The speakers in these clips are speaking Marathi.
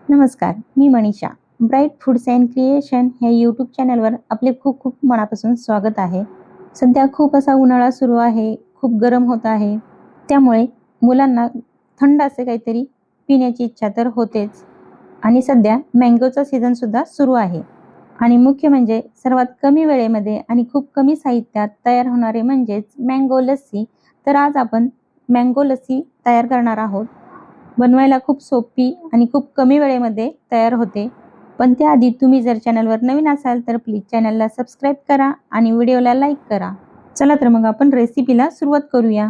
नमस्कार, मी Manisha. Bright foods and creation ह्या यूट्यूब चॅनलवर आपले खूप खूप मनापासून स्वागत आहे. सध्या खूप असा उन्हाळा सुरू आहे, खूप गरम होत आहे. त्यामुळे मुलांना थंड असे काहीतरी पिण्याची इच्छा तर होतेच. आणि सध्या मँगोचा सीझनसुद्धा सुरू आहे. आणि मुख्य म्हणजे सर्वात कमी वेळेमध्ये आणि खूप कमी साहित्यात तयार होणारे म्हणजेच मँगो लस्सी. तर आज आपण मँगो लस्सी तयार करणार आहोत. बनवायला खूप सोपी आणि खूप कमी वेळेमध्ये तयार होते. पण त्याआधी तुम्ही जर चॅनलवर नवीन असाल तर प्लीज चॅनलला सबस्क्राईब करा आणि व्हिडिओला लाईक करा. चला तर मग आपण रेसिपीला सुरुवात करूया.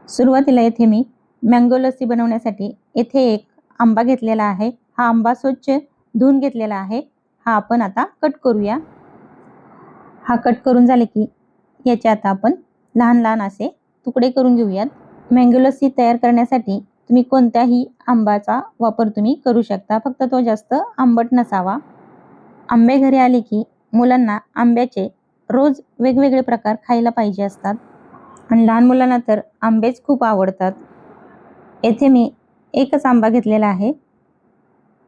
सुरुवातीला येथे मी मँगो लस्सी बनवण्यासाठी येथे एक आंबा घेतलेला आहे. हा आंबा स्वच्छ धुवून घेतलेला आहे. हा आपण आता कट करूया. हा कट करून झाले की याचे आता आपण लहान लहान असे तुकडे करून घेऊयात. मँगो लस्सी तयार करण्यासाठी तुम्ही कोणत्याही आंब्याचा वापर तुम्ही करू शकता, फक्त तो जास्त आंबट नसावा. आंबे घरी आले की मुलांना आंब्याचे रोज वेगवेगळे प्रकार खायला पाहिजे असतात आणि लहान मुलांना तर आंबेच खूप आवडतात. येथे मी एकच आंबा घेतलेला आहे.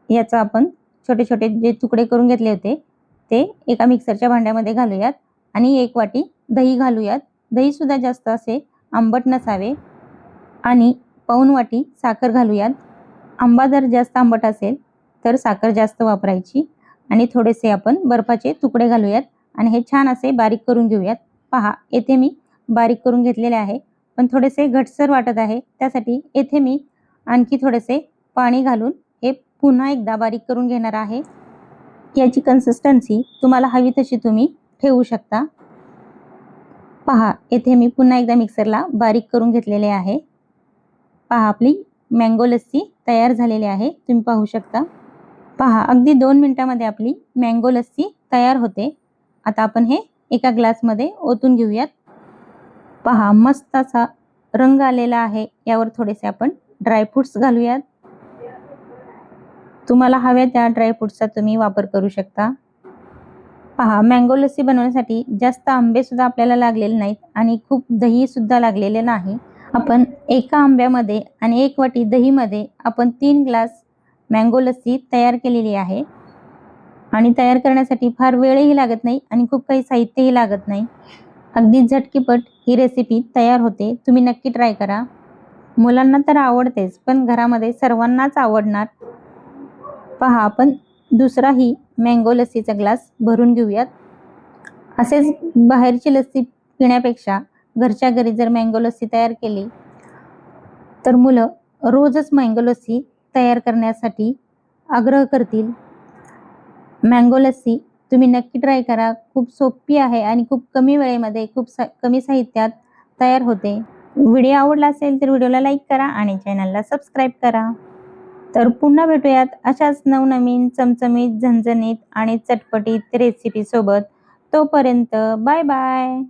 याचा आपण छोटे छोटे जे तुकडे करून घेतले होते ते एका मिक्सरच्या भांड्यामध्ये घालूयात आणि 1 वाटी दही घालूयात. दहीसुद्धा जास्त असे आंबट नसावे आणि पाऊण वाटी साखर घालूयात. आंबा जर जास्त आंबट असेल तर साखर जास्त वापरायची आणि थोडेसे आपण बर्फाचे तुकडे घालूयात आणि हे छान असे बारीक करून घेऊयात. पहा, येथे मी बारीक करून घेतलेले आहे, पण थोडेसे घटसर वाटत आहे. त्यासाठी येथे मी आणखी थोडेसे पाणी घालून हे पुन्हा एकदा बारीक करून घेणार आहे. याची कन्सिस्टन्सी तुम्हाला हवी तशी तुम्ही ठेवू शकता. पहा, येथे मी पुन्हा एकदा मिक्सरला बारीक करून घेतलेले आहे. पहा, आपली मँगो लस्सी तयार झालेली आहे. तुम्ही पाहू शकता. पहा, अगदी 2 मिनिटामध्ये आपली मँगो लस्सी तयार होते. आता आपण हे एका ग्लासमध्ये ओतून घेऊयात. पहा, मस्त असा रंग आलेला आहे. यावर थोडेसे आपण ड्रायफ्रुट्स घालूयात. तुम्हाला हव्या त्या ड्रायफ्रुट्सचा तुम्ही वापर करू शकता. पहा, मँगो लस्सी बनवण्यासाठी जास्त आंबेसुद्धा आपल्याला लागलेले नाहीत आणि खूप दहीसुद्धा लागलेले नाही. आपण एका आंब्यामध्ये आणि 1 वाटी दहीमध्ये आपण 3 ग्लास मँगो लस्सी तयार केलेली आहे आणि तयार करण्यासाठी फार वेळही लागत नाही आणि खूप काही साहित्यही लागत नाही. अगदी झटकीपट ही रेसिपी तयार होते. तुम्ही नक्की ट्राय करा. मुलांना तर आवडतेच, पण घरामध्ये सर्वांनाच आवडणार. पहा, आपण दुसराही मँगो लस्सीचा ग्लास भरून घेऊयात. असेच बाहेरची लस्सी पिण्यापेक्षा घरच्या घरी जर मँगो लस्सी तयार केली तर मुलं रोजच मँगो लस्सी तयार करण्यासाठी आग्रह करतील. मँगो लस्सी तुम्ही नक्की ट्राय करा. खूप सोपी आहे आणि खूप कमी वेळेमध्ये खूप कमी साहित्यात तयार होते. व्हिडिओ आवडला असेल तर व्हिडिओला लाईक करा आणि चॅनलला सबस्क्राईब करा. तर पुन्हा भेटूयात अशाच नवनवीन चमचमीत, झणझणीत आणि चटपटीत रेसिपीसोबत. तोपर्यंत बाय बाय.